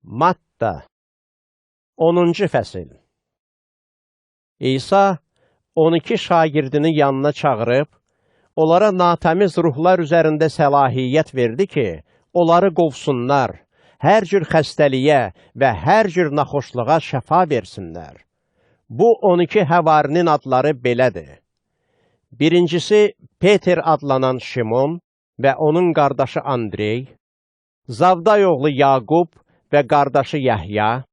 Matta 10-cu fəsil. İsa 12 şagirdini yanına çağırıb, onlara natəmiz ruhlar üzərində səlahiyyət verdi ki, onları qovsunlar, hər cür xəstəliyə və hər cür naxoşluğa şəfa versinlər. Bu 12 həvarinin adları belədir. Birincisi Peter adlanan Şimon və onun qardaşı Andrey, Zavday oğlu Yaqub və qardaşı Yəhya,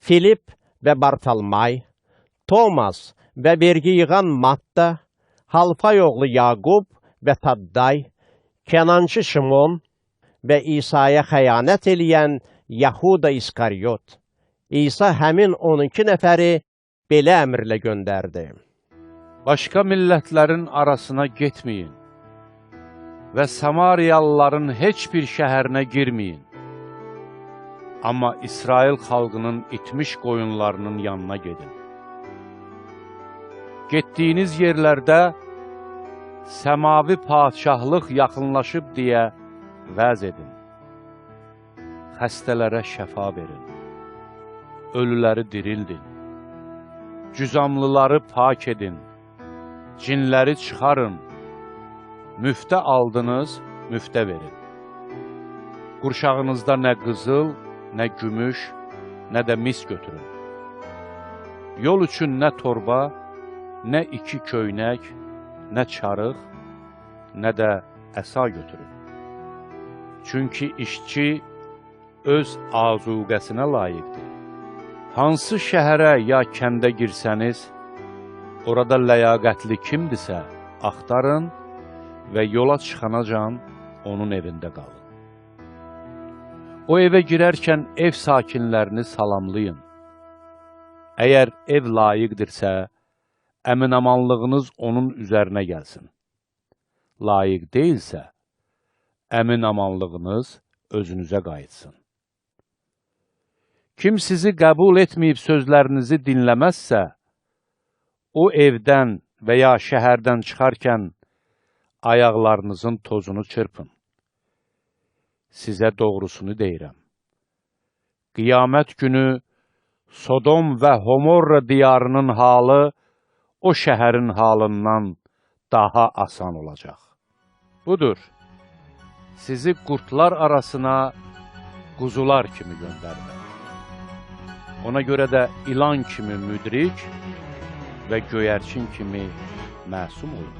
Filip və Bartalmay, Tomas və vergi yığan Matta, Halfay oğlu Yaqub və Tadday, Kənançı Şimon və İsa'ya xəyanət eləyən Yahuda İskaryot. İsa həmin 12 nəfəri belə əmrlə göndərdi. Başqa millətlərin arasına getməyin və Samariyalıların heç bir şəhərinə girməyin. Amma İsrail xalqının itmiş qoyunlarının yanına gedin. Getdiyiniz yerlərdə səmavi padşahlıq yaxınlaşıb deyə vəz edin. Xəstələrə şəfa verin. Ölüləri dirildin. Cüzamlıları pak edin. Cinləri çıxarın. Müftə aldınız, müftə verin. Qurşağınızda nə qızıl, nə gümüş, nə də mis götürün. Yol üçün nə torba, nə 2 köynək, nə çarıq, nə də əsa götürün. Çünki işçi öz azuqəsinə layiqdir. Hansı şəhərə ya kəndə girsəniz, orada ləyaqətli kimdirsə, axtarın və yola çıxanacan onun evində qalın. O evə girərkən ev sakinlərini salamlayın. Əgər ev layiqdirsə, əminamanlığınız onun üzərinə gəlsin. Layiq deyilsə, əminamanlığınız özünüzə qayıtsın. Kim sizi qəbul etməyib sözlərinizi dinləməzsə, o evdən və ya şəhərdən çıxarkən ayaqlarınızın tozunu çırpın. Sizə doğrusunu deyirəm. Qiyamət günü Sodom və Homorra diyarının halı o şəhərin halından daha asan olacaq. Budur, sizi qurtlar arasına quzular kimi göndərmək. Ona görə də ilan kimi müdrik və göyərçin kimi məsum olun.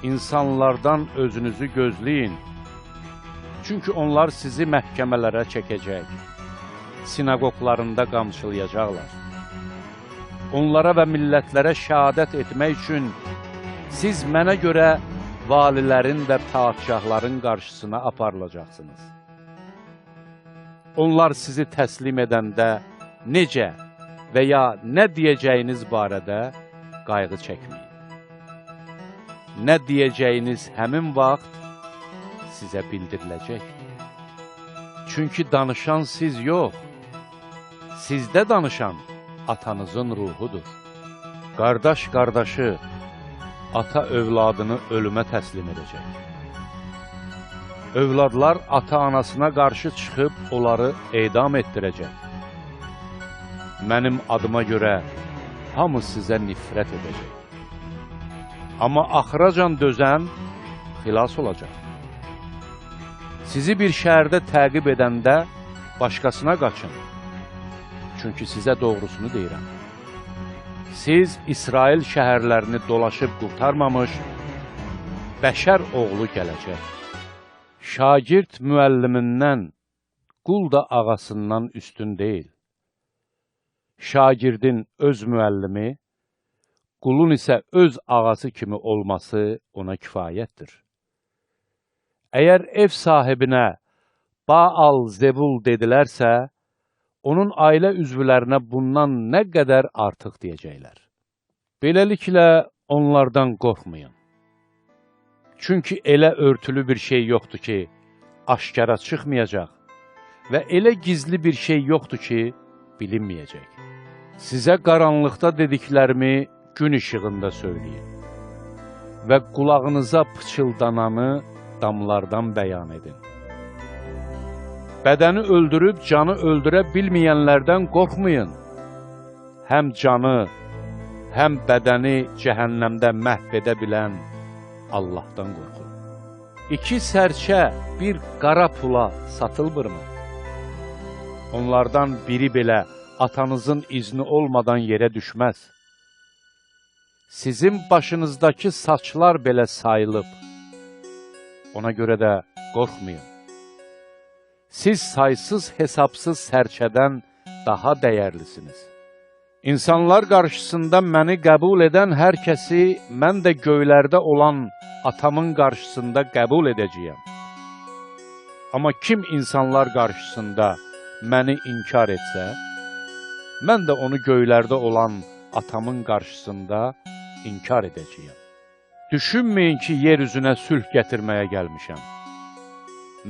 İnsanlardan özünüzü gözləyin, çünki onlar sizi məhkəmələrə çəkəcək, sinagoglarında qamçılayacaqlar. Onlara və millətlərə şəhadət etmək üçün siz mənə görə valilərin və padşahların qarşısına aparılacaqsınız. Onlar sizi təslim edəndə necə və ya nə deyəcəyiniz barədə qayğı çəkməyin. Nə deyəcəyiniz həmin vaxt sizə bildiriləcəkdir. Çünki danışan siz yox, sizdə danışan atanızın ruhudur. Qardaş qardaşı, ata övladını ölümə təslim edəcək. Övladlar ata-anasına qarşı çıxıb onları edam etdirəcək. Mənim adıma görə hamı sizə nifrət edəcək. Amma axıracan dözən xilas olacaq. Sizi bir şəhərdə təqib edəndə başqasına qaçın. Çünki sizə doğrusunu deyirəm. Siz İsrail şəhərlərini dolaşıb qurtarmamış, bəşər oğlu gələcək. Şagird müəllimindən, qul da ağasından üstün deyil. Şagirdin öz müəllimi, qulun isə öz ağası kimi olması ona kifayətdir. Əgər ev sahibinə Baal Zebul dedilərsə, onun ailə üzvlərinə bundan nə qədər artıq deyəcəklər. Beləliklə onlardan qorxmayın. Çünki elə örtülü bir şey yoxdur ki, aşkara çıxmayacaq və elə gizli bir şey yoxdur ki, bilinməyəcək. Sizə qaranlıqda dediklərimi gün işığında söyləyin və qulağınıza pıçıldananı damlardan bəyan edin. Bədəni öldürüb canı öldürə bilməyənlərdən qorxmayın. Həm canı, həm bədəni cəhənnəmdə məhv edə bilən Allahdan qorxun. 2 sərçə bir qara pula satılmırmı? Onlardan biri belə atanızın izni olmadan yerə düşməz. Sizin başınızdakı saçlar belə sayılıb. Ona görə də qorxmayın. Siz saysız hesabsız sərçədən daha dəyərlisiniz. İnsanlar qarşısında məni qəbul edən hər kəsi mən də göylərdə olan atamın qarşısında qəbul edəcəyəm. Amma kim insanlar qarşısında məni inkar etsə, mən də onu göylərdə olan atamın qarşısında inkar edəcəyəm. Düşünməyin ki, yer üzünə sülh gətirməyə gəlmişəm.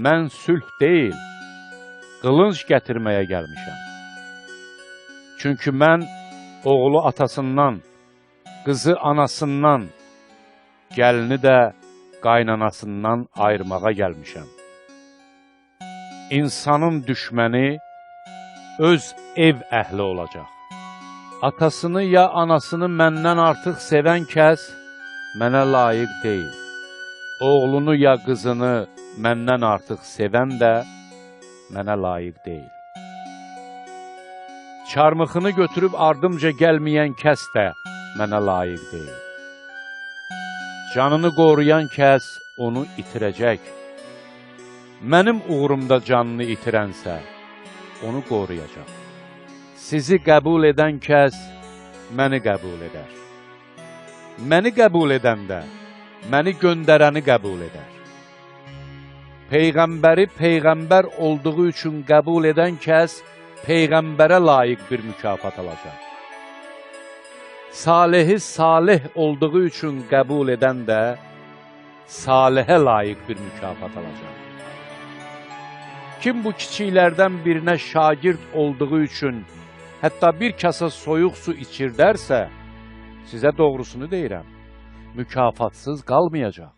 Mən sülh deyil, qılınc gətirməyə gəlmişəm. Çünki mən oğlu atasından, qızı anasından, gəlini də qaynanasından ayırmağa gəlmişəm. İnsanın düşməni öz ev əhli olacaq. Atasını ya anasını məndən artıq sevən kəs mənə layiq deyil. Oğlunu ya qızını məndən artıq sevən də mənə layiq deyil. Çarmıxını götürüb ardımca gəlməyən kəs də mənə layiq deyil. Canını qoruyan kəs onu itirəcək. Mənim uğrumda canını itirənsə, onu qoruyacaq. Sizi qəbul edən kəs məni qəbul edər. Məni qəbul edəndə, məni göndərəni qəbul edər. Peyğəmbəri Peyğəmbər olduğu üçün qəbul edən kəs Peyğəmbərə layiq bir mükafat alacaq. Salihi salih olduğu üçün qəbul edən də salihə layiq bir mükafat alacaq. Kim bu kiçiklərdən birinə şagird olduğu üçün hətta bir kasa soyuq su içirdərsə, sizə doğrusunu deyirəm, mükafatsız qalmayacaq.